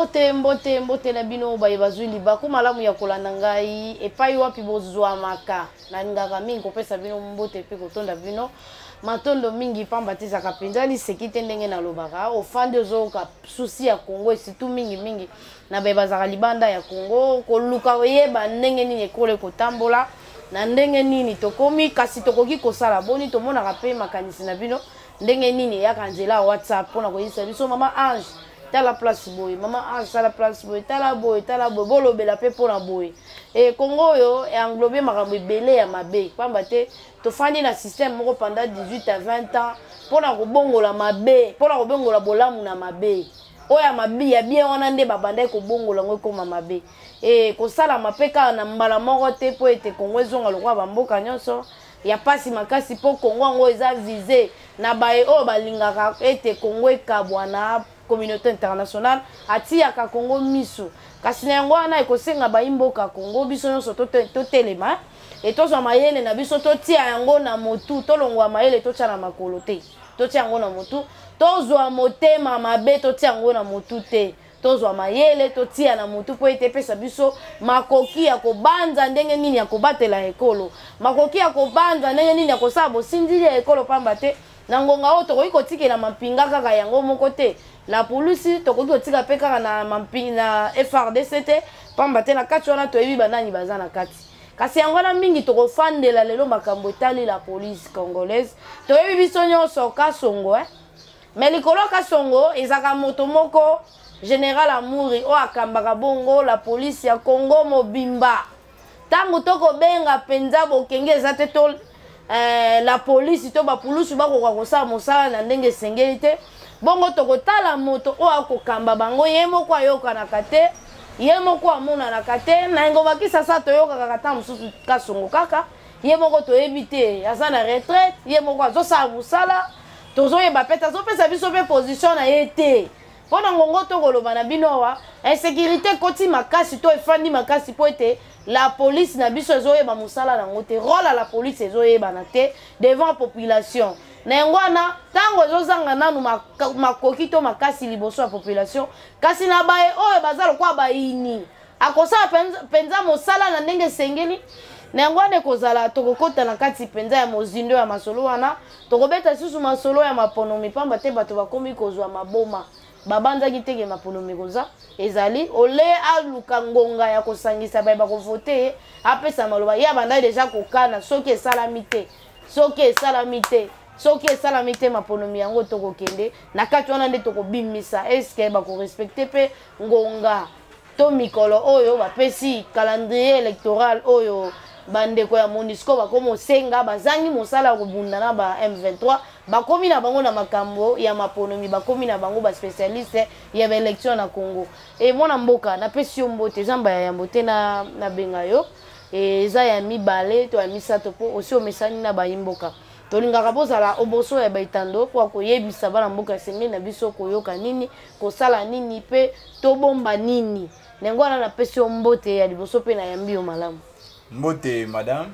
Mbote na bino baye bazwi libaku malamu ya kolanda ngai epai wapi bozwa maka na ngaka mingi kopesa bino mbote pe kotonda bino matondo mingi pamba tezaka penza lisekite ndenge na lobaka ofande ozoka susi ya Congo esitu mingi na baye bazaka libanda ya Congo koluka oyeba ndenge nini ekole kotambola na ndenge nini tokomi kasi tokoki kosala boni tomonaka pe makanisi na bino ndenge nini yaka nzela WhatsApp pona koyisa biso mama Ange tala place boy mama Ange tala place boy tala boy bolobela pe pona boy e Congo yo e englobe makambo ebele ya mabe pamba te tofandi na système moko pendant 18 à 20 ans pona kobongola mabe pona kobongola bolamu na mabe oya mabe ya bien wana nde babanda kobongola ngo koma mabe e kosala mapeka na mbala moko te po ete Congo ezonga lokwa bamboka nyonso ya pasi makasi po Congo ngo eza visé na bae o balingaka ete Congo ekabwana communauté internationale atiaka Congo misu kasi na yango wana ekosenga baimboka Congo biso nyonso totelema et tozwa mayele na biso totia yango na motu tolongwa mayele totia na makolo te totia yango na motu tozwa motema mabe totia yango na motu te tozwa mayele totia na motu po ete pesa biso makoki ya kobanza ndenge nini ya kobatela ekolo makoki ya kobanza ndenge nini ya kosala bosindili ya ekolo pamba te na ngonga oyo tokoki kotikela mampinga kaka yango moko te la polisi tokoki kotika pe kaka na mampinga na FRDC te pamba te na kati wana toyebi banani baza na kati kasi yango na mingi tokofandela lelo makambo etali la police congolaise toyebi biso nyonso Kasongo mais likolo Kasongo ezaka moto moko Général Amouri o akambaka bongo la police ya Congo mobimba tango toko benga penza bokenge eza te to la police to ba pulusu bakoka kosala mosala na ndenge sengeli te bongo tokotala moto o akokamba bango ye moko ayokanaka te ye moko amonanaka te na ngoma kisasa toyokaka kata mosusu Kasongo kaka ye moko toyebi te aza na retraite ye moko azosala mosala tozoyeba pe azopesa biso pe position na ye te pona ngongo tokoloba na bino wa insécurité koti makasi to efandi makasi po ete la police na biso ezoyeba mosala nango te rôle à la police ezoyebana te devant population na yango wana tango ezozanga nanu makoki to makasi liboso ya population kasi na baye oyo baza lokwa bayini akosala penza mosala na ndenge sengeli na yango wana ekozala tokokota na kati penza ya mozindo ya masolo wana tokobeta susu masolo ya maponomi pamba te bato bakomi kozwa maboma babanzaki teke maponomi koza ezali ole aluka ngonga ya kosangisa baye bakovote apesa maloba ya banda deja kokana soki esalami te soki esalami te maponomi yango tokokende na kati wana nde tokobimisa eske bakorespecte pe ngonga to mikolo oyo bapesi calendrier électoral oyo bandeko ya MONUSCO bakomo senga bazangi mosala kobunda na ba M23 bakomi na bango na makambo ya maponomi bakomi na bango ba spécialiste ya ba élection na Congo et mona mboka na pesi yo mbote zamba ya mbote na benga yo eza ya mibale to ya misato po osi omesani na bayimboka tolingaka bozala oboso ya baitando kwa koyebisa bana mboka sengeli na biso koyoka nini kosala nini pe tobomba nini nengo na pesi yo mbote ya liboso pe na yambi yo malamu mbote madame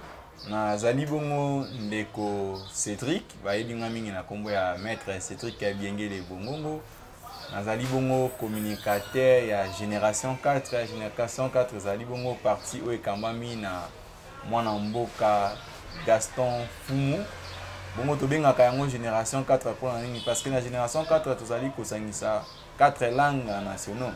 nazali bongo ndeko Cédric bayebinga mingi na kombo ya maître Cédric Kabiengele Bongongo nazali bongo communicateur ya Génération 4 Génération 4 ezali bongo parti oyo ekambami na mwana mboka Gaston Fumu bongo tobengaka yango Génération 4 mpona nini parce que na Génération 4 tozali kosangisa 4 langues nationaux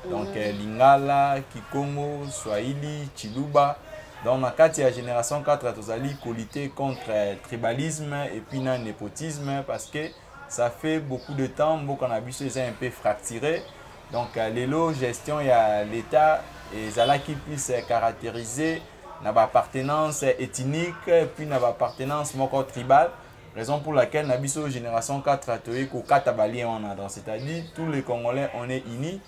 donc Lingala, Kikongo, Swahili, Chiluba. Dans la kati ya Génération 4 tozali lutter contre le tribalisme et puis le népotisme parce que ça fait beaucoup de temps que Nabiso est un peu fracturé. Donc l'élo gestion il y a l'état et zala qui puisse caractériser notre appartenance ethnique puis notre appartenance tribale. Raison pour laquelle Nabiso Génération 4 a trouvé qu'au Katabalien on a donc c'est-à-dire tous les Congolais on est unis.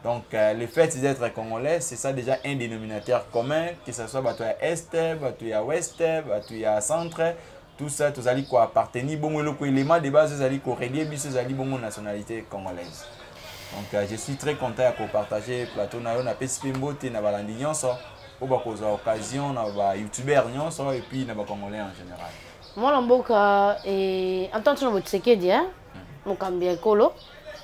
Donc le fait d'être congolais, c'est ça déjà un dénominateur commun, que ce soit bato ya est, bato ya ouest, bato ya centre, tout ça, tous allez quoi appartenir bon le élément de base, vous allez corrélier biso allez bon nationalité congolaise. Donc je suis très content de partager plateau na yo na PSPMBO te na balandi nyonso, po ba koza occasion na ba youtubeur nyonso et puis na ba congolais en général. Moi mboka en tant que Tshisekedi hein, mokambia ekolo,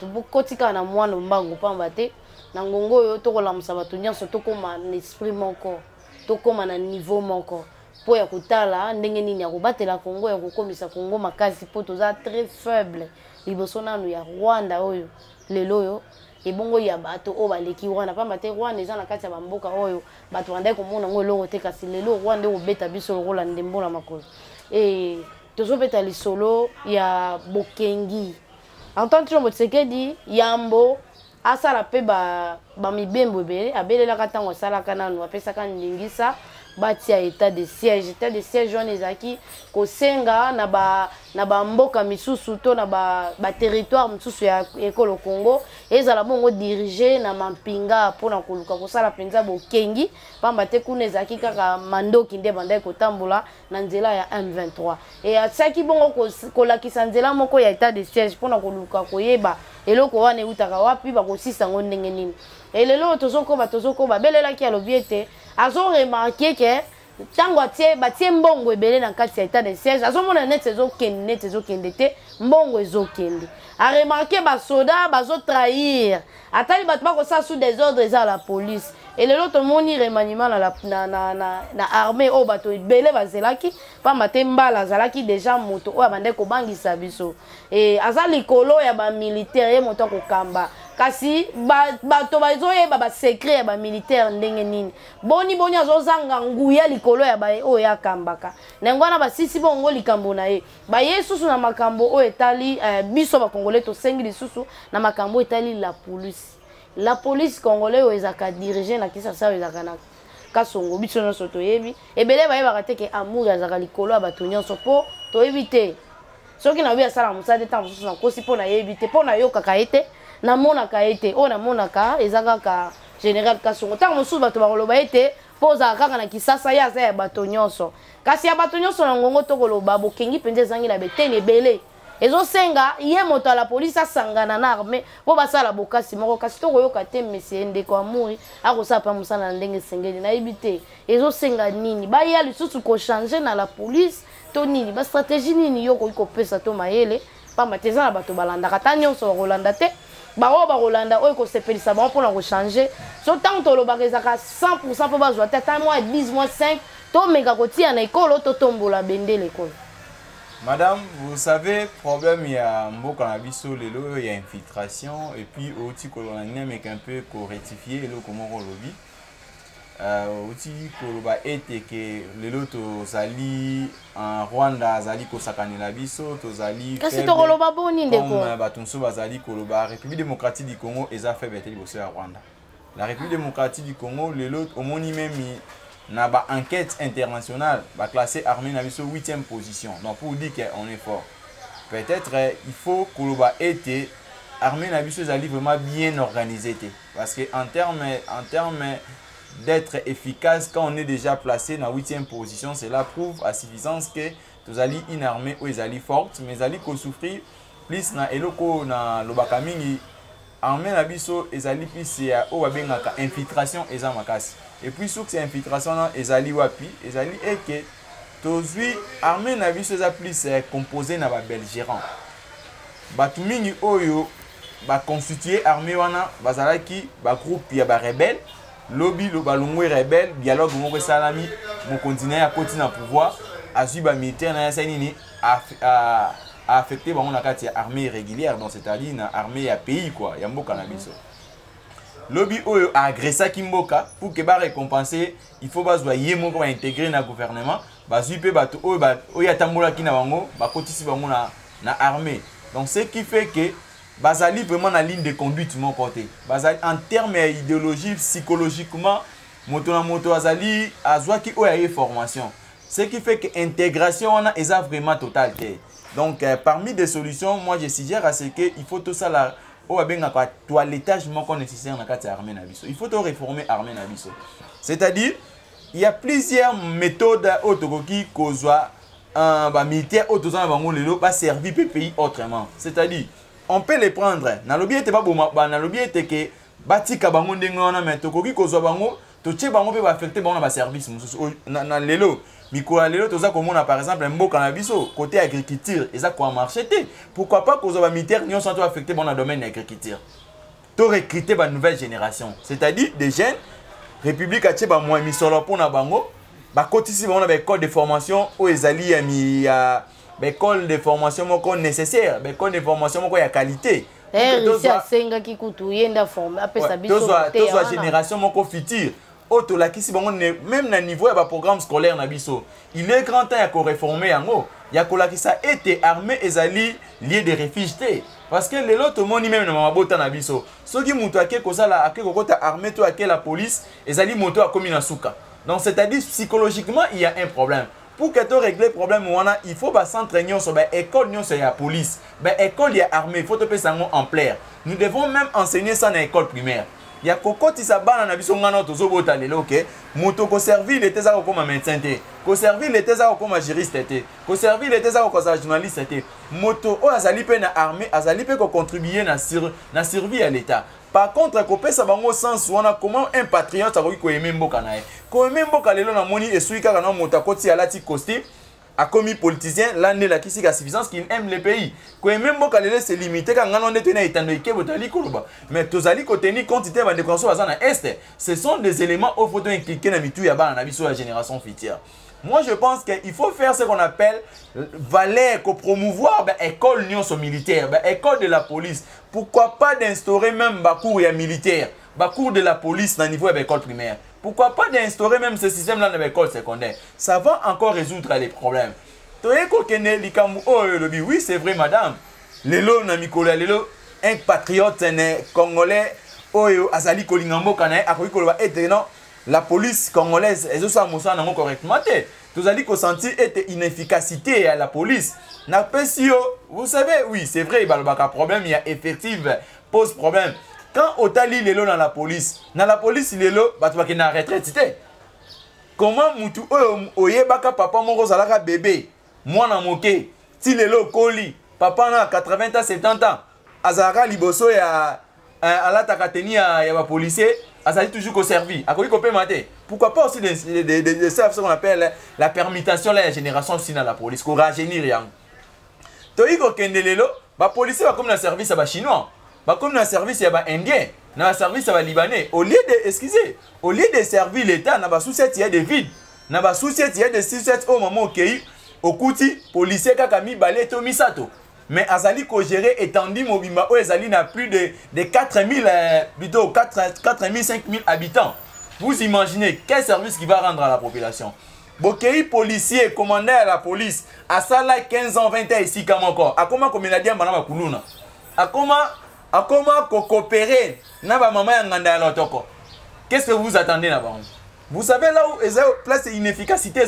tubukotika na mwana mbango pamba te na ngongo oyo tokolamusa bato nyonso tokóma na esprit moko tokóma na niveau moko po ya kotala ndenge nini ya kobatela Congo ya kokomisa Congo makasi po toza très faible liboso nanu ya Rwanda oyo lelo oyo ebongo ya bato oyo baleki Rwanda pamba te Rwanda eza na kati ya bamboka oyo bato bandai komona ngo eloko te kasi lelo Rwanda obeta biso lokola ndembo na makolo tozobeta lisolo ya bokengi entend Tshilombo Tshisekedi yambo asala pe ba mibembo ebele abelelaka ntango asalaka nanu apesaka ndingisa batia état de siège wana ezalaki kosenga na bamboka misusu to na ba territoire misusu ya ekolo Congo ezala bongo dirige na mampinga mpona koluka kosala mpenza bokengi pamba te kuna ezalaki kaka mandoki nde bandai kotambola na nzela ya M23 e atiaki bongo kolakisa nzela moko ya état de siège mpona koluka koyeba eloko wana eutaka wapi bakosisa ngo ndenge nini elelo tozokoba belelaki alobi ete azo remarqué que tango batie mbongo ebele na kati ya état de siège azomona net ezokende te mbongo ezokende a remarqué basoda bazo trahir atali bato bakosala sous des ordres eza la police elelo tomoni remaniement na armée oyo bato ebele bazelaki pamba te mbala azalaki déjà moto oyo abandai kobangisa biso aza likolo ya bamilitaire ye moto akokamba kasi bato bazoyeba basekret ya bamilitaire ndenge nini boni azozanga nguya likolo ya baye oyo akambaka nango wana basisi bongo likambo na ye baye susu na makambo oyo etali biso bakongole tosengi lisusu na makambo etali la police congolais oyo ezaka dirige na Kinshasa oyo ezaka na Kasongo biso nyonso toyebi ebele bayebaka te ke amour azaka likolo ya bato nyonso po toyebi te soki na obi asala mosala te ntango mosusu na kosi mpo nayebi te mpo nayokaka ye te namonaka ye te oyo namonaka eza kaka général Kasongo ntango mosusu bato bakoloba ye te mpo ozala kaka na Kisasa ye aza ya bato nyonso kasi ya bato nyonso na ngongo tokoloba bokengi mpenza ezangi na beteni ebele ezosenga ye moto ya la police asangana na armée po basala bokasi moko kasi tokoyoka te monsieur ndeko amuri akosala mpa mosala na ndenge esengeli nayebi te ezosenga nini baya lisusu kochange na la police to nini bastratégie nini yo koki kopesa to mayele pamba te eza na bato balandaka ta nyonso bakolanda te baoyo bakolanda oyo kosepelisa bango mpona kochange so ntango tolobaka ezaka 100% mpo bazwa te ata mwa 10 mwa 5 tomeka kotia na ekolo totombola bendele ekolo. Madame, vous savez, problème il y a mboka na biso lelo il y a infiltration et puis outil colonial avec un peu ko rectifier le comment on lobby. Outil koloba ete que lelo to zali en Rwanda zali ko sakanela biso to zali kasi to koloba boni ndeko batunso bazali koloba République démocratique du Congo eza fait bete liboso ya Rwanda. La République démocratique du Congo lelo omoni même na ba enquête internationale ba classé armée na biso 8e position. Donc pour dire qu'on est fort. Peut-être il faut koloba ete armée na biso zali vraiment bien organisée parce que en termes d'être efficace quand on est déjà placé dans 8e position, cela prouve à suffisance que nous allons une armée où ils allaient forte mais allons qu'on souffrir plus na eloko na lobaka mingi armée na biso ezali plus ya o babengaka infiltration eza makasi et puis sur ces infiltration là ezali wapi ezali eke tozwi armée na biso eza plus composé na ba belgérant batu mingi oyo ba constituer armée wana bazalaki ba groupe ya ba rebelle lobby lo balongwe rebelle dialogue moko salami mon continent ya koti na pouvoir azwi ba militaire na ya nini a affecté bango na kati ya armée régulière donc c'est-à-dire na armée ya pays quoi ya mboka na biso lobby oyo a agressé kimboka pour que ba récompenser il faut bazwa ye moko ba intégrer na gouvernement bazwi pe bato oyo atambola kina bango ba kotisi bango na armée donc ce qui fait que bazali vraiment na ligne de conduite mon côté bazali en termes idéologie psychologiquement moto na moto azali azwa ki oyo ya formation ce qui fait que intégration on a eza vraiment total té. Donc parmi des solutions moi je suggère à ce que il faut tout ça là au benga kwa toilettage moko nécessaire na kati armée na biso il faut to réformer armée na biso c'est-à-dire il y a plusieurs méthodes autokoki kozwa ba militaire autozana bango lelo ba servir pe pays autrement c'est-à-dire on peut les prendre na lobby ete ba boma na lobby ete ke batika bango ndenge wana mais tokoki kozwa bango to tie bango pe ba affecter bango na ba service na lelo mikola lelo toza komona par exemple mboka na biso côté agriculture eza quoi marché te pourquoi pas kozwa ba militaire nyonso to affecter bango na domaine agriculture to recruter ba nouvelle génération, c'est-à-dire des jeunes république atie ba moi misolo pona bango ba kotisi bango na ba école de formation o ezali ya ba école de formation moko nécessaire, ba école de formation moko ya qualité. Ici à Senga qui coûte yenda forme après ça biso to génération moko future auto la kisi bango même na niveau ya ba programme scolaire na biso. Il est grand temps ya ko réformer yango. Ya ko la kisa été armée ezali lié de réfugiés. Parce que les autres moni même na mabota na biso. Soki mutu ake kozala ake kokota armée to ake la police ezali moto akomi na suka. Donc c'est-à-dire psychologiquement il y a un problème. Pour que tu régler le problème, il faut s'entraîner sur l'école, sur la police, l'école, et l'armée, il faut te passer en plaire. Nous devons même enseigner ça dans l'école primaire. Il y a beaucoup de gens qui sont moto ko servir les thèses comme médecin, ko servir les thèses comme juriste, ko servir les thèses comme journaliste. Moto o azali pe na armée, azali pe ko contribuer na survie à l'état. Par contre, ko pesa bango sens wana comment un patriote akoki ko aimer mboka na ye. Ko aimer mboka lelo na moni esuika kana moto akoti alati costume a commis politicien l'année la kisi ka suffisance qu'il aime le pays. Ko aimer mboka lelo c'est limité quand ngano ndete na itando ikebo tali koloba. Mais tozali ko tenir compte de ba déclaration bazana est. Ce sont des éléments au photo impliqués na mitu ya bana na biso la génération future. Moi, je pense qu'il faut faire ce qu'on appelle valer, promouvoir l'école militaire, l'école de la police. Pourquoi pas d'instaurer même des cours militaires, des cours de la police dans le niveau de l'école primaire. Pourquoi pas d'instaurer même ce système-là dans l'école secondaire. Ça va encore résoudre les problèmes. Oui, c'est vrai, madame. Lelo Namikola, lelo, un patriote congolais, Azali Kolingambo Kanae, la police congolaise est aussi correctement. Vous allez sentir une inefficacité à la police. Vous savez, oui, c'est vrai, il y a un problème, il y a effectif, pose problème. Quand Otali est dans la police, il est là, il a retraité. Comment mutu oye baka papa moko zalaka bébé, moi na moke, si lelo koli, papa na 80 ans, 70 ans, azara liboso ya alata kateni ya policier. Azali toujours qu'au servi. Pourquoi pas aussi ce qu'on appelle la permutation de la génération aussi dans la police, qu'on rajeunit rien. Toïko Kendelelo, la police va comme dans le service à chinois, va comme dans le service à indien, dans le service à libanais. Au lieu de servir l'État, n'a pas souci il y a des vides, n'a pas souci il y a des sucettes au moment au Kouti, policier kakami balé to misato. Mais Azali ko géré étendu Mobimba où Azali n'a plus de 4000 plutôt 4000 5000 habitants. Vous imaginez quel service qui va rendre à la population. Bokei policier commandant à la police à Sala 15 ans 20 ans ici comme encore. A comment comme il a dit madame Kuluna. A comment coopérer na ba maman nganda lotoko. Qu'est-ce que vous attendez là-bas? Vous savez là où est place inefficacité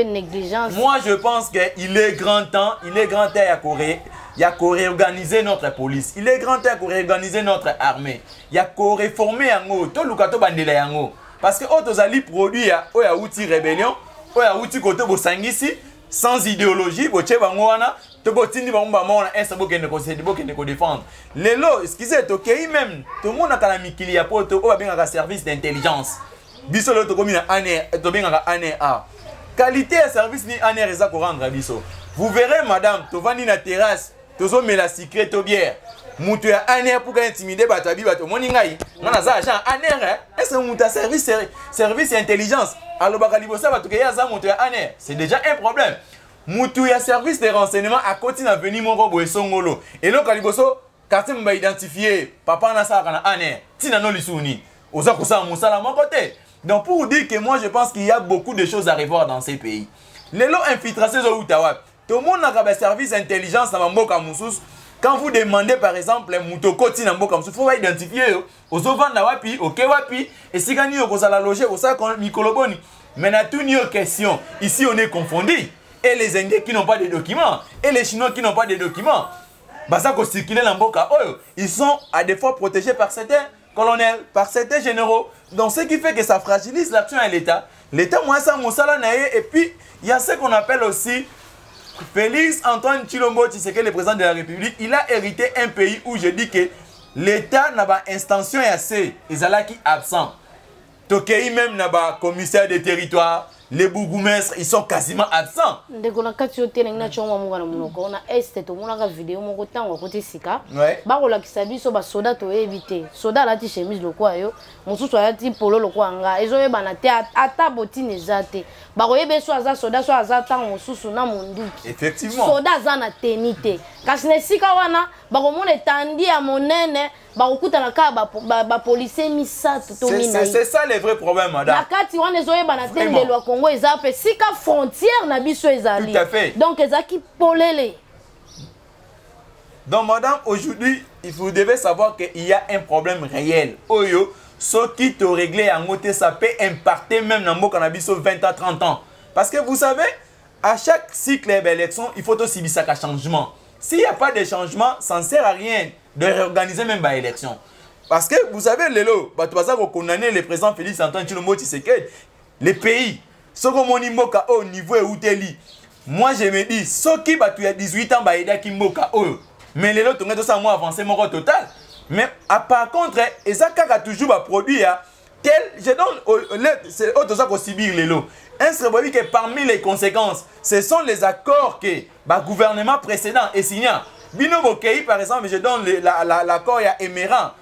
négligence. Moi je pense qu'il est grand temps, il y a qu'à réorganiser notre police. Il est grand temps à réorganiser notre armée. Il y a qu'à réformer yango, to lukato bandela yango. Parce que autres ali produit ya outil rébellion, ya outil koto bo sangisi sans idéologie, bo che bango wana, to bo tindi bango ba mona esa bo kende ko défendre. Lelo, excusez to kei même, tout le monde a kana mikili ya poto o ba benga service d'intelligence. Biso lo to komi na ANR, to benga ANR. Qualité de service ni ANR eza ko rendre biso. Vous verrez madame, to vandi na terrasse, to zo mela secret to bière. Mutu ya ANR pour intimider bato abi bato moni ngai. Ngana za agent ANR, est-ce que mutu service intelligence. Alo baka libosa bato ke ya za mutu ya ANR, c'est déjà un problème. Mutu ya service de renseignement a continue à venir mon robo esongolo. Et lo kaliboso quartier mba identifier papa na sa kana ANR. Tina no lisuni. Oza kosa musala mon côté. Donc pour vous dire que moi je pense qu'il y a beaucoup de choses à revoir dans ces pays. Les lots infiltrations au Outawa. Tout le monde a un service d'intelligence dans Mboka Moussous. Quand vous demandez par exemple un moutokoti dans Mboka Moussous, il faut identifier aux ovans wapi, au kewapi, et si gagné au la loger, au sac Mikoloboni. Mais à toutes nos questions, ici on est confondus. Et les Indiens qui n'ont pas de documents, et les Chinois qui n'ont pas de documents. Basa ko circuler dans Mboka, ils sont à des fois protégés par certains colonels, par certains généraux. Donc ce qui fait que ça fragilise l'action à l'État. L'État, moi, ça, mon salaire, et puis il y a ce qu'on appelle aussi Félix Antoine Tshilombo Tshisekedi, le président de la République. Il a hérité un pays où je dis que l'État n'a pas instance assez, ils sont là qui absent. Tokei même n'a pas commissaire de territoire, les bourgmestres, ils sont quasiment absents. Ndeko na kati hôtel ngina chonga munga na munoko na este to mona ka vidéo moko tango côté sika ba ko la kisabiso ba soda to éviter soda la ti chemise lokwa yo mususu ya ti polo lokwa nga ezo yeba na te ata botine ezate ba ko yebe so aza soda so aza tango mususu na munduki effectivement soda aza na tenite kasi ne sika wana ba ko mona tandi ya monene ba okuta na ka ba policier misato to mina c'est ça les vrais problèmes madame na kati wana ezo yeba na te ndelo Congo ezapé sika frontière na biso ezali. Tout à fait. Donc ezaki polele. Donc madame, aujourd'hui, vous devez savoir qu'il y a un problème réel. Oyo, ce qui te réglé en côté, ça peut impacter même dans le cannabis 20 à 30 ans. Parce que vous savez, à chaque cycle d'élection, il faut aussi un changement. S'il n'y a pas de changement, ça ne sert à rien de réorganiser même l'élection. Parce que vous savez, Lelo, condamner le président Félix Antoine Tshilombo Tshisekedi, les pays, ce que mboka au niveau où moi je me dis, ce qui va tuer 18 ans, qui mboka au. Mais les autres, tout ça, moi avancé mon total. Mais par contre, Ezaka a toujours produit tel, je donne, c'est autre chose qu'on subit les lots. Un que parmi les conséquences, ce sont les accords que le gouvernement précédent est signé. Bino Bokei, par exemple, je donne l'accord à Émirats.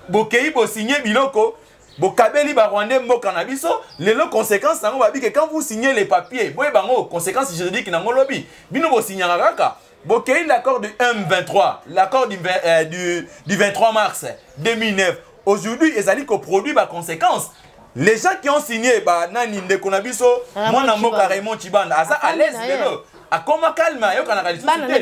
Bokei, bo signé Biloko. Bokabeli ba Rwandais mboka na biso les conséquences nango babi que quand vous signez les papiers boye bango conséquences juridiques nango lobi bino bo signera kaka bokei l'accord du M23 l'accord du 23 mars 2009 aujourd'hui ezali ko produit ba conséquences les gens qui ont signé ba nani ndeko na biso mwana mboka Raymond Tshibanda asa à l'aise lelo akoma calme yo kana kali société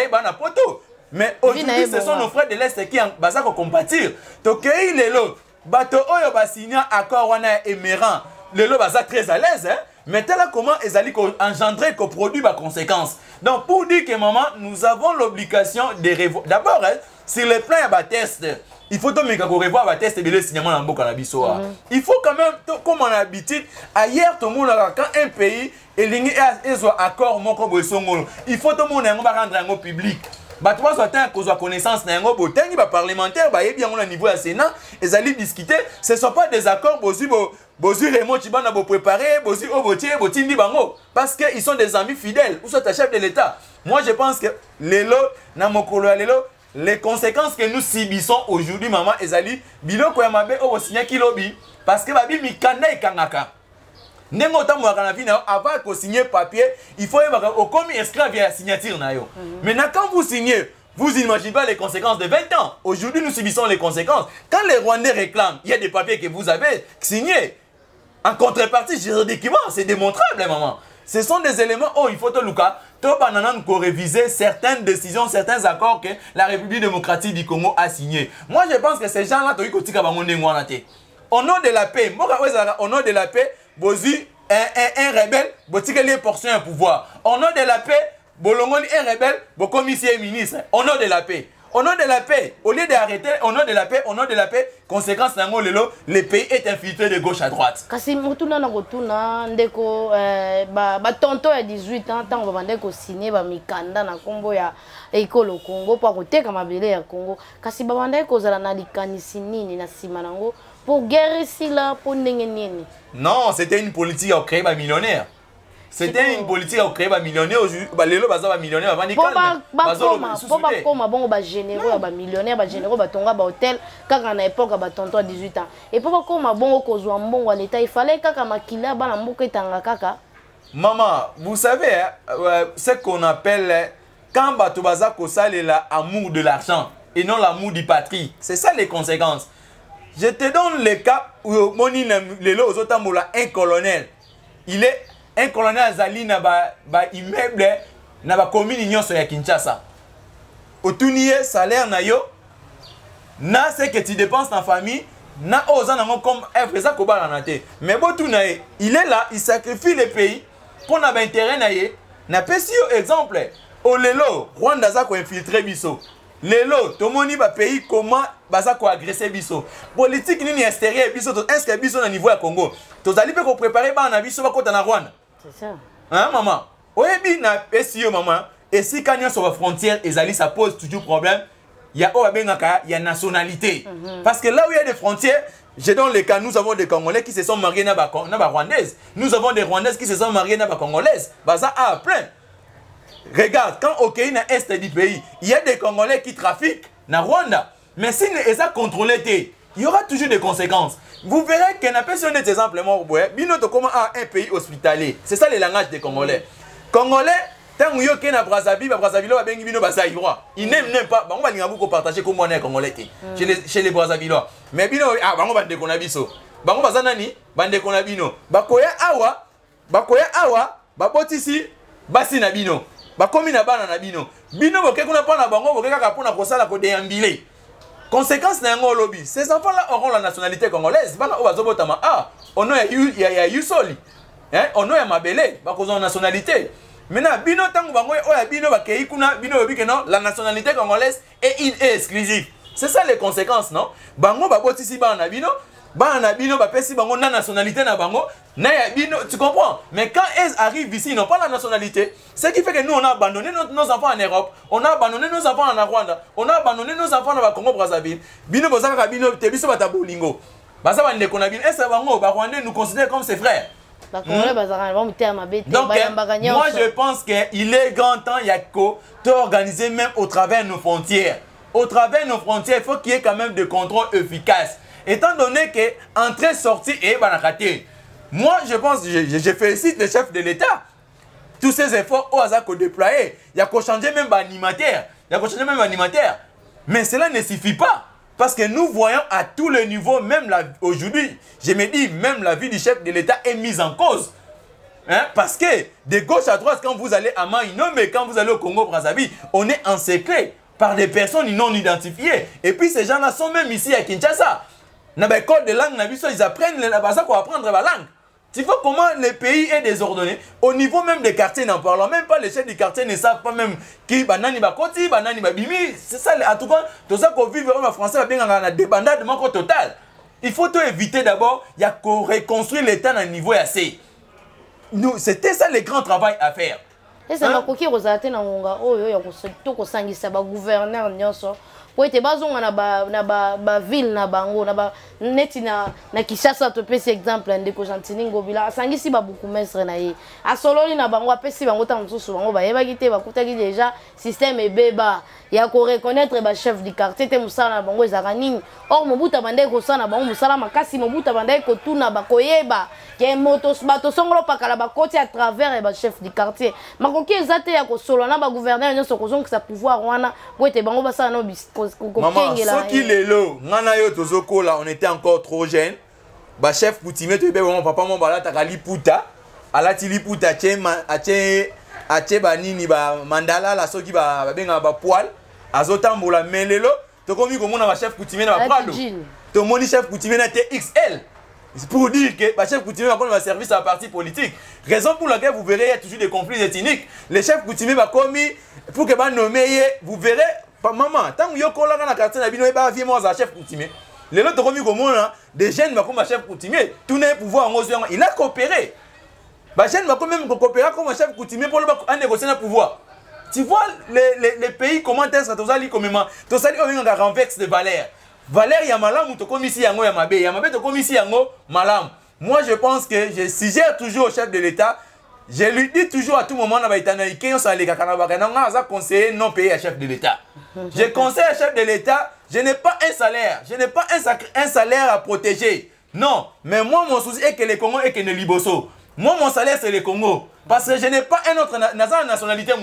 bana poto mais aujourd'hui ce sont nos frères de l'Est qui baza ko compatir tokei lelo bato oyo ba signé accord wana émirant lelo baza très à l'aise hein mais tel comment ezali ko engendrer ko produit ba conséquences donc pour dire que maman nous avons l'obligation de revoir d'abord hein, sur le plan ya ba test il faut donc ko revoir ba test de le signement na mboka na biso il faut quand même comme on a l'habitude ailleurs tout le monde quand un pays elingi ezo accord moko boisongolo il faut tout le monde ba rendre en public. Bato bazoata kozwa connaissance na yango botengi ba parlementaire ba yebi yango na niveau ya Sénat ezali discuter ce sont pas des accords bozu Raymond Tshibanda bo préparer bozu obotier botindi bango parce que ils sont des amis fidèles ou soit chef de l'État. Moi je pense que lelo na mokolo lelo les conséquences que nous subissons aujourd'hui maman ezali biloko ya mabe o signer kilobi parce que babi mikanda ekangaka. Nengo tamu akana vina avant de signer papier, il faut au commis esclave via la signature na yo. Maintenant quand vous signez, vous imaginez pas les conséquences de 20 ans. Aujourd'hui nous subissons les conséquences. Quand les Rwandais réclament, il y a des papiers que vous avez signés. En contrepartie, juridiquement, c'est démontrable maman. Ce sont des éléments où il faut te luka, to banana nous réviser certaines décisions, certains accords que la République démocratique du Congo a signés. Moi je pense que ces gens-là to ikotika bango ndengwana te. Au nom de la paix, au nom de la paix, Bozu, un rebelle, Botikeli est portion un pouvoir. Au nom de la paix, Bolongoli un rebelle, Bokomissé ministre. Au nom de la paix. Au nom de la paix, au lieu d'arrêter, au nom de la paix, conséquence nango lelo, le pays est infiltré de gauche à droite. Kasi mutuna na kotuna ndeko ba tonto ya 18 ans tant ba ndeko signé ba mikanda na kombo ya ekolo Congo pour koteka mabele ya Congo. Kasi ba ndeko zala na likanisi nini na sima nango pour guerre ici là pour nini. Non, c'était une politique à créer des millionnaires. C'était une politique à créer des millionnaires. Lelo baza ba millionnaires avant calme. Pour koma bongo ba généraux ba millionnaires ba généraux ba tonga ba hôtel kaka na époque ba tonton 18 ans. Et pour koma bongo kozwa mbongo l'état il fallait kaka makila ba na mboka etanga kaka. Maman, vous savez ce qu'on appelle quand bato baza ko salela amour de l'argent et non l'amour du patrie. C'est ça les conséquences. Je te donne le cas où Moni Lelo Ozotambola, un colonel. Il est un colonel Azali na ba immeuble na ba commune nyonso ya Kinshasa. Otuniye salaire na yo na ce que tu dépenses en famille na ozana comme frère ko ba na te. Mais botuna il est là, il sacrifie le pays pour na ba intérêt na ye. Na pesi exemple au Lelo Rwanda za ko infiltrer biso. Lelo, tomoni ba pays comment baza ko agresser biso. Politique nini extérieure biso to est-ce que biso na niveau ya Congo. Tozali pe ko préparer ba na biso ba kota na Rwanda. C'est ça. Hein maman. Oyebi na PCO maman, et si kanya sur la frontière ezali ça pose toujours problème. Il y a o bengaka, il y a nationalité. Parce que là où il y a des frontières, Je donne le cas, nous avons des Congolais qui se sont mariés dans les Rwandaises. Nous avons des Rwandaises qui se sont mariées dans les Congolaises. Ça a plein. Regarde, quand au Kenya est du pays, il y a des Congolais qui trafiquent dans Rwanda. Mais si ils sont contrôlés, il y aura toujours des conséquences. Vous verrez qu'il n'y a pas des exemples. Binoto comment un pays hospitalier. C'est ça le langage des Congolais. Congolais, tant que vous êtes Brazzaville, ils n'aiment pas. On va beaucoup partager comme on est Congolais chez les Brazzavillois. Mais bino on va déconner biso. Bango bazanani, bande konabino. Bakoya awa, babotisi, basi na bino. Bakomi na bana na bino. Bino boke kuna pa na bango boke kaka pona kosala ko déambuler. Conséquence na yango lobby. Ces enfants-là auront la nationalité congolaise. Bana obazobotama ono ya Yusoli. Ono ya Mabele, bakozona nationalité. Maintenant, bino tango bango oya bino bakei kuna bino bobike non, la nationalité congolaise est exclusive. C'est ça les conséquences, non? Bango babotisi bana bino bapesi bango na nationalité na bango, na ya bino, tu comprends? Mais quand elles arrivent ici, ils n'ont pas la nationalité. Ce qui fait que nous on a abandonné nos enfants en Europe, on a abandonné nos enfants en Rwanda, on a abandonné nos enfants dans le Congo Brazzaville. Bino bozaka bino tebiso batabolingo. Basa bande konabino, est-ce que bango ba Rwandais nous considèrent comme ses frères? Donc, moi je pense qu'il est grand temps, Yako, d'organiser même au travers de nos frontières. Au travers de nos frontières, il faut qu'il y ait quand même des contrôles efficaces. Étant donné que entrée, sortie et banakate. Moi je pense, je félicite le chef de l'État. Tous ces efforts au hasard qu'on déployé. Il y a qu'à changer même animateur. Mais cela ne suffit pas. Parce que nous voyons à tous les niveaux, même aujourd'hui, je me dis, même la vie du chef de l'État est mise en cause. Parce que de gauche à droite, quand vous allez à Maïno, mais quand vous allez au Congo-Brazzaville, on est encerclé par des personnes non identifiées. Et puis ces gens-là sont même ici à Kinshasa. Dans l'école de langue, ils apprennent la base pour apprendre la langue. Tu vois comment le pays est désordonné. Au niveau même des quartiers, n'en parlons même pas, les chefs du quartier ne savent pas même qui banani bakoti, banani babimi. C'est ça, en tout cas, tout ça qu'on vit en français, bien dans la débandade total. Il faut tout éviter d'abord, il y a qu'on reconstruire l'État à un niveau assez. C'était ça le grand travail à faire. Et ça m'a coquille aux athées dans mon gars. Oh, il y a tout qu'on s'en ça va gouverneur, pour être basé na ville na bango na neti na Kinshasa to pesi exemple ndeko Gentini Ngobila sangisi ba beaucoup mestre na ye asololi na bango apesi bango ta mususu bango ba yeba kite ba kutaki déjà système ebeba ya ko reconnaître ba chef du quartier te musala na bango ezaka nini or mobuta bande ko sana bango musala makasi mobuta bande ko tuna ba koyeba ke motos bato songolo pakala ba koti à travers ba chef du quartier makoki ezate ya ko solo na ba gouverneur nyoso ko zonga sa pouvoir wana ko ete bango basala no maman, ce qui est là, on était encore trop jeunes. Bah chef coutumier, tu mon papa mon bala takali puta, ala tili puta ache banini ba mandala la soki ba benga ba poil, azotambola melelo, to komi ko mona ba chef coutumier na ba prado. To moni chef coutumier na TXL. C'est pour dire que le chef coutumier va service à un parti politique. Raison pour laquelle vous verrez il y a toujours des conflits ethniques. Les chefs coutumiers va commis pour que va nommer, vous verrez. Maman, tant que vous avez un quartier, vous avez un chef coutumier. Les autres commis comme moi, des jeunes comme un chef coutumier, tout n'est pouvoir en il a coopéré. Les jeunes va même coopérer comme un chef coutumier pour négocier le pouvoir. Tu vois les pays comment est-ce que tu as dit comme tu as dit un renverse de valeur. Valeur il y a malam ou tu commis ici yango ya mabe, ya mabe tu commis ici yango malam. Moi je pense que je suggère toujours au chef de l'État. Je lui dis toujours à tout moment, je conseiller non payé à chef de l'État. Je conseille à chef de l'État, je n'ai pas un salaire, je n'ai pas un salaire à protéger. Non, mais moi mon souci est que les Congos et que les Liboso. Moi mon salaire c'est le Congo. Parce que je n'ai pas une autre nationalité.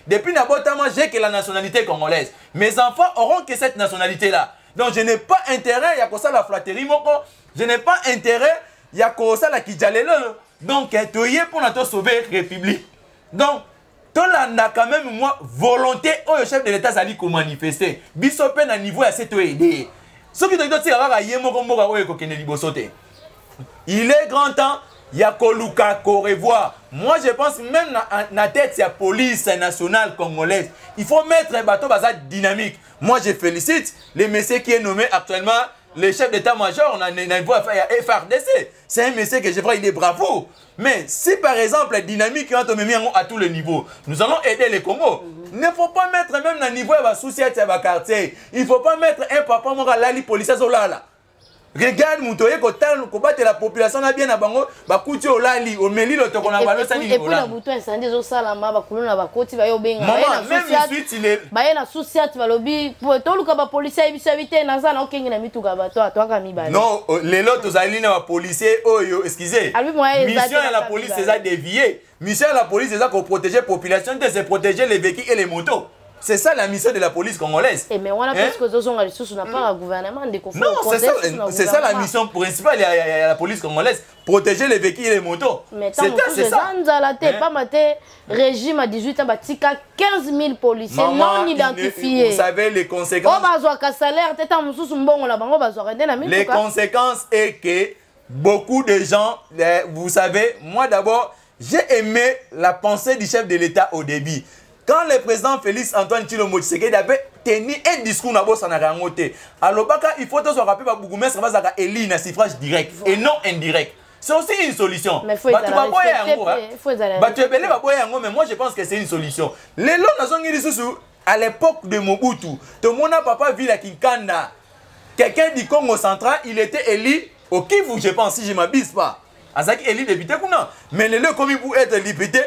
Depuis Nabotama, j'ai que la nationalité congolaise. Mes enfants auront que cette nationalité-là. Donc je n'ai pas intérêt, il y a que ça la flatterie, je n'ai pas intérêt, il y a que ça la Kidjalelo. Donc, tu es pour nous sauver la République. Donc, tu as quand même moi volonté au chef de l'État d'aller manifester. Bisopé à niveau à cette idée. Ce qui te dit, il est grand temps, il y a Koluka revoir. Moi, je pense même dans la tête de la police nationale congolaise, il faut mettre un bateau dynamique. Moi, je félicite les messieurs qui est nommé actuellement. Le chef d'état-major, on a une voix à FRDC. C'est un messieur que je vois, il est bravo. Mais si par exemple, la dynamique est à tous les niveaux, nous allons aider les Congo. Il ne faut pas mettre même un niveau de souci à quartier. Il ne faut pas mettre un papa mort à la police. Regarde, Moutoye, combattre la population, on a bien à Bango, Bakouti au Lali, au Meli, le Tokona Balo, ça dit. Et puis, la bouton incendie, au Salama, Bakoulona, Bakoti, Bayobenga. Maman, même le suite, il est. Bayena Souciat, Balobi, pour tout le cas, police, il s'est évité, Nazan, ok, il a mis tout gaba, toi, Kamiba. Non, les lots, aux policiers, oh, excusez. Mission à la police, c'est ça dévier. Mission à la police, c'est ça qu'on protège la population, c'est protéger les véhicules et les motos. C'est ça la mission de la police congolaise. Mais on a parce que nous avons pas un gouvernement de non, c'est ça la mission principale de la police congolaise. Protéger les véhicules et les motos. Mais tant que ça, pas maté régime à 18 ans, 15 000 policiers non identifiés. Vous savez les conséquences. Les conséquences est que beaucoup de gens, vous savez, moi d'abord, j'ai aimé la pensée du chef de l'État au début. Quand le président Félix Antoine Tshilombo Tshisekedi avait tenu un discours dans le alors il faut que se rappeler que Bougoumès va élire un suffrage direct et non indirect. C'est aussi une solution. Mais mais moi je pense que c'est une solution. Les lots à l'époque de Mobutu, tout le monde n'a pas vu la Kinkanda. Quelqu'un du Congo central, il était élu au Kivu, je pense, si je ne m'abuse pas. Azaki élu député, mais les lots comme pour être député,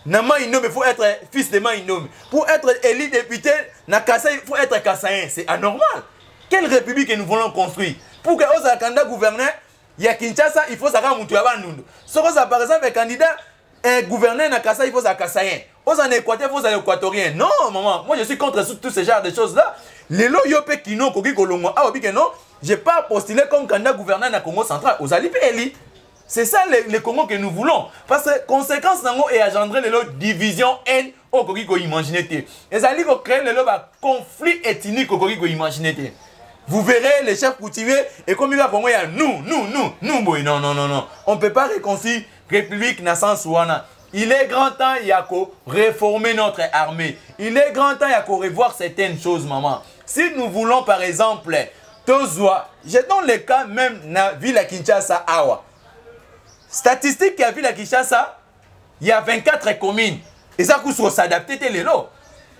il faut être fils de Maïnom. Pour être élu député, il faut être Kassaïen. C'est anormal. Quelle république nous voulons construire? Pour que les candidats gouverneurs, il y a Kinshasa, il faut savoir Moutou Abandoun. Si par exemple, un candidat gouverneur na Kassaï, il faut être Kassaïen. Aux en Équateur, il faut être Équatorien. Non, maman, moi je suis contre tous ces genres de choses-là. Les lots yope kino koki kolongo. Ah, oui, non, je n'ai pas postulé comme candidat gouverneur na Congo central. Aux Alipes éli. C'est ça le Congo que nous voulons. Parce que conséquence est engendrer les division haine au Congo imaginer. Et ça dit qu'on crée le conflit ethnique au Congo imaginer. Vous verrez les chefs coutumiers et comme il y a nous. Non. On ne peut pas réconcilier République Nassans Souana. Il est grand temps Yako réformer notre armée. Il est grand temps Yako revoir certaines choses, maman. Si nous voulons par exemple Tozoa, je donne le cas même dans la ville de Kinshasa Awa. Statistique qui a vu la Kinshasa, il y a 24 communes. Et ça coûte s'adapter les lots.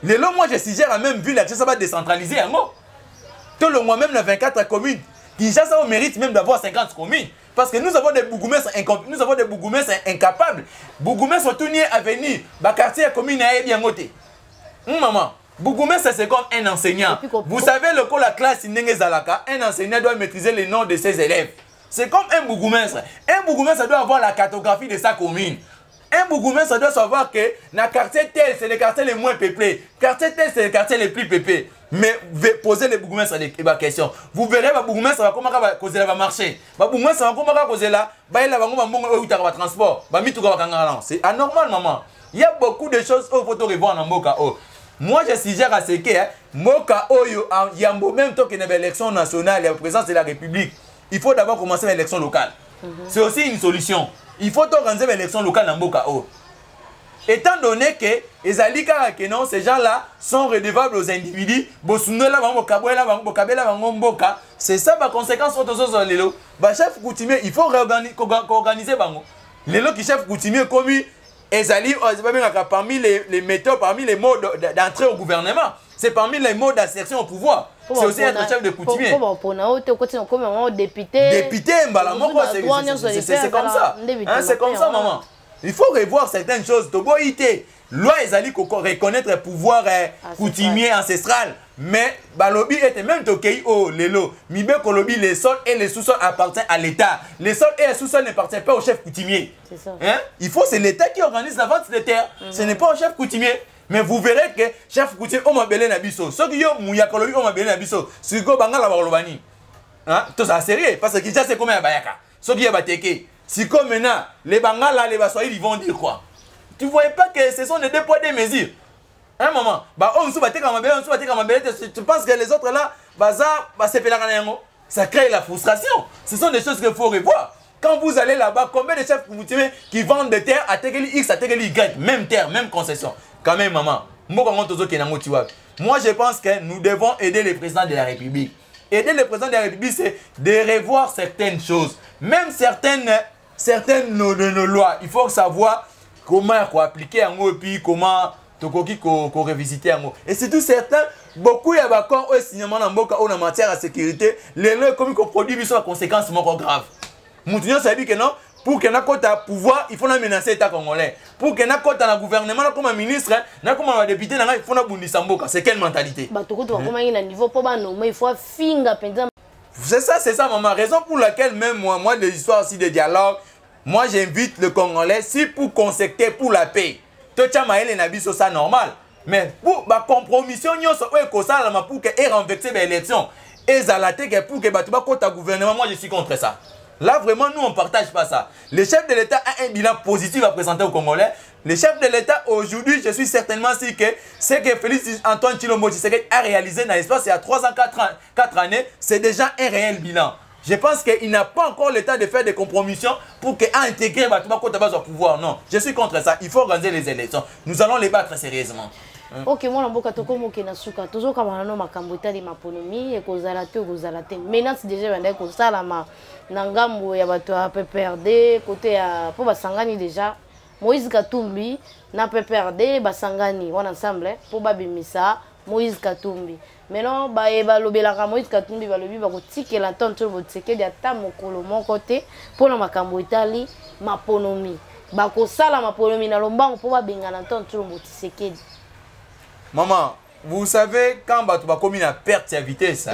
Les lots, moi je suggère à même vu la Kinshasa va décentraliser un mot. Tout le mois même dans 24 communes. Kinshasa mérite même d'avoir 50 communes. Parce que nous avons des bougoumès incapables. Bougoumès sont tous à venir. Le quartier commune est bien moté. Maman, Bougoumès c'est comme un enseignant. Vous savez le coup la classe Zalaka, un enseignant doit maîtriser les noms de ses élèves. C'est comme un bougoumestre. Un bougoumestre doit avoir la cartographie de sa commune. Un bougoumestre doit savoir que dans le quartier tel, c'est le quartier les moins peuplés. Quartier tel, c'est le quartier les plus peuplés. Mais posez les bougoumestres des questions. Vous verrez, le bougoumestre va comment causer va marcher. Le bougoumestre va comment causer là. Va transport. C'est anormal, maman. Il y a beaucoup de choses qu'il faut revoir dans Moka. Moi, je suggère à ce que Moka Oyo, il y a même temps qu'il y a une élection nationale, il y a la présidence de la République. Il faut d'abord commencer l'élection locale. C'est aussi une solution. Il faut organiser l'élection locale dans Mboka. Étant donné que ces gens-là sont redevables aux individus, c'est ça la conséquence. Chef coutumier, il faut réorganiser. Les lots qui chef coutumier commis, parmi les méthodes, parmi les modes d'entrée au gouvernement. C'est parmi les modes d'insertion au pouvoir. C'est aussi être chef de coutumier. Député, c'est comme ça. C'est comme ça, maman. Il faut revoir certaines choses. Loi ezali reconnaître le pouvoir coutumier ancestral. Mais Balobi était même toqué au Lelo. Mibe Kolobi, les sols et les sous-sols appartiennent à l'État. Les sols et les sous-sols n'appartiennent pas au chef coutumier. Il faut, c'est l'État qui organise la vente des terres. Ce n'est pas au chef coutumier. Mais vous verrez que chef coutumier on m'appelle Nabiso. Ceux qui ont mouya Kolobi on m'appelle Nabiso. Si go bangala barolobani. Tout ça sérieux parce que Kinshasa c'est comme un bayaka. Ceux qui ont bateke. Si comme maintenant les bangala les basoïs ils vont dire quoi? Tu ne voyais pas que ce sont des deux poids des mesures. Un moment, tu penses que les autres là, ça crée la frustration. Ce sont des choses qu'il faut revoir. Quand vous allez là-bas, combien de chefs coutumiers qui vendent des terres à Tegeli X, à Tegeli Y, même terre, même concession. Quand même, maman, moi je pense que nous devons aider le président de la République. Aider le président de la République, c'est de revoir certaines choses. Même certaines de nos lois. Il faut savoir comment appliquer en haut et puis comment tokoki ko revisiter yango. Et c'est tout certain, beaucoup y a bakor au signement na mboka ou na matière de sécurité, les lois comme ko produit biso la conséquence moko grave. Moutinyo ça dit que non, pour que na kota pouvoir, il faut na menacer l'état congolais. Pour que na kota na gouvernement na comme ministre, na comme un député na il faut na bundisa mboka. C'est quelle mentalité? Ba toko to comme na niveau po ba nommer, il faut finga penza. C'est ça maman, raison pour laquelle même moi des histoires aussi de dialogue, moi j'invite le Congolais si pour consecter pour la paix. Tocha maele na biso ça normal. Mais pour la compromission, pour que renverser l'élection, et pour que tu vas gouvernement, moi je suis contre ça. Là vraiment nous on ne partage pas ça. Le chef de l'État a un bilan positif à présenter aux Congolais. Le chef de l'État aujourd'hui, je suis certainement sûr que ce que Félix Antoine Tshilombo Tshisekedi a réalisé dans l'espace il y a 3 ans, 4 années, c'est déjà un réel bilan. Je pense qu'il n'a pas encore le temps de faire des compromissions pour intégrer le pouvoir. Non, je suis contre ça. Il faut organiser les élections. Nous allons les battre sérieusement. Ok, moi je suis contre ça. Suka toujours comme on a makambo etali maponomi et kozalate menace déjà banda kozala na ngambo ya bato ya PPRD côté ya po basangani déjà Moïse Katumbi na PPRD basangani on ensemble po babimisa Moïse Katumbi. Maintenant ba lobelaka Moïse Katumbi ba lobi ba kotikela tonto botseke ya ta mokolo moko te po na makambo etali maponomi. Ba kosala maponomi na lombango po babengana tonto botseke. Maman, vous savez, quand tu vas commis la perte de vitesse,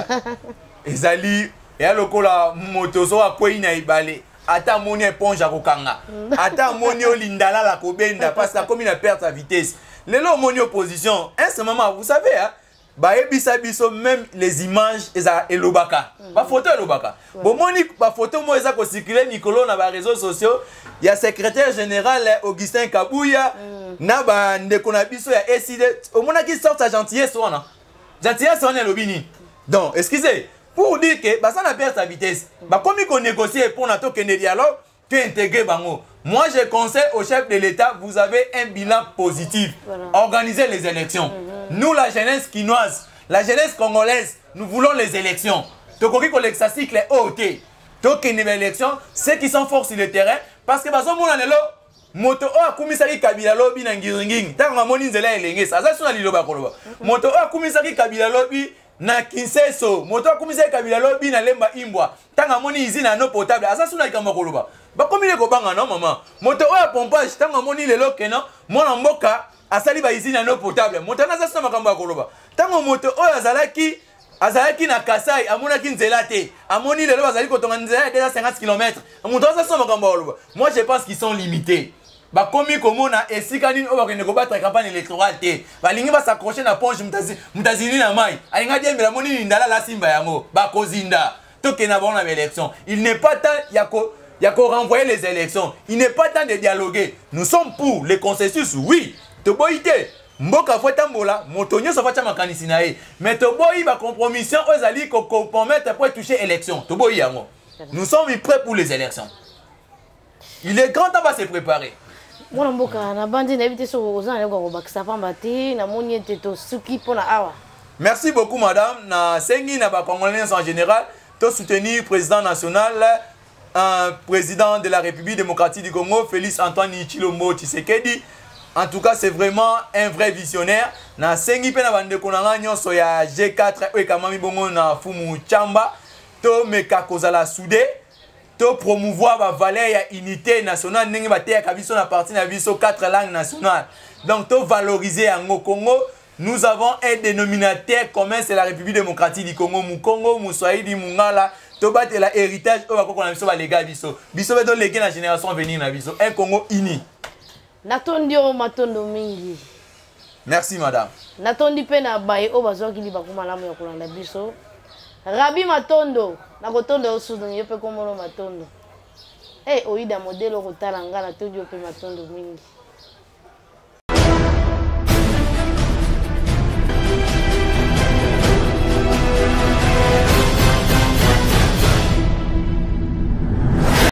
ezali et lokola motozo a quoi ina ibale, ata moni éponge à kokanga, ata moni olindala la kobenda parce que comme la perte de vitesse. Les lots moni opposition, en ce moment, vous savez, hein, ba ebisa biso même les images et lobaka, ba photo et lobaka. Bon moni ba photo mo eza ko circuler Nicolas na ba réseaux sociaux, il y a secrétaire général Augustin Kabouya. Na ba ndeko na biso ya SID au mona qui sort sa gentillesse wana. Gentillesse wana lobini. Donc, excusez, pour dire que bah ça na perd sa vitesse. Bah comme il faut négocier pour na to kende dialogue, tu intégrer bango. Moi je conseille au chef de l'État, vous avez un bilan positif. Voilà. Organisez les élections. Nous la jeunesse quinoise, la jeunesse congolaise, nous voulons les élections. Tokoki koleksa cycle OT. To kende élection, ceux qui sont forts sur le terrain parce que bazo mona lelo moto o akumisaki Kabila lobi na ngiringing tanga moni nzela elenge ça ça sona liloba koloba moto o akumisaki Kabila lobi na Kinseso moto akumisaki Kabila lobi na Lemba Imbwa tanga moni izina no potable ça sona likamba koloba ba komile ko banga non maman moto o pompage tanga moni lelo keno mona mboka asali ba izina no potable moto na ça sona makamba koloba tanga moto o azalaki na Kasai amonaki nzela te amoni lelo bazali kotonga nzela déjà 50 km moto ça sona makamba koloba. Moi je pense qu'ils sont limités. Ba komi komona esika nini o bakende ko battre campagne électorale te balingi ba s'accrocher na ponge mutazini na mai alinga die mbela moni ndala la simba yango ba kozinda toke na bona élection. Il n'est pas temps ya ko renvoyer les élections. Il n'est pas temps de dialoguer. Nous sommes pour les consensus, oui. To boité mboka fweta mbola motonyo so facha makanisi na e mais to boyi ba compromission ozali ko compromettre pour toucher élection. To boyi yango. Nous sommes prêts pour les élections. Il est grand temps de se préparer. Mwana mboka na bandi na bité so ozana ko bakisa pamba te na moni ete to suki pona awa. Merci beaucoup madame na sengi na ba congolais en général to soutenir président national président de la République démocratique du Congo Félix Antoine Tshilombo Tshisekedi. En tout cas c'est vraiment un vrai visionnaire na sengi pe na bande konanga nyonso ya G4 e kamami bongo na fumu chamba to meka kozala soudé. To promouvoir la valeur ya unité nationale ndenge bateya kabiso na parti na biso 4 langues nationales. Donc to valoriser en Congo, nous avons un dénominateur commun, c'est la République démocratique du Congo, Mukongo, Muswahili, Mungala, to battre la héritage au bakoko na biso ba lega biso. Biso beto léguer la génération venir na biso, un Congo uni. Natondi o matondo mingi. Merci madame. Natondi pe na baye o bazoki li bakuma lamu ya kolanda biso. Rabi Matondo, na kotondo osudo yope komono Matondo. Eh, oida modelo kotala ngala todio pe Matondo mingi.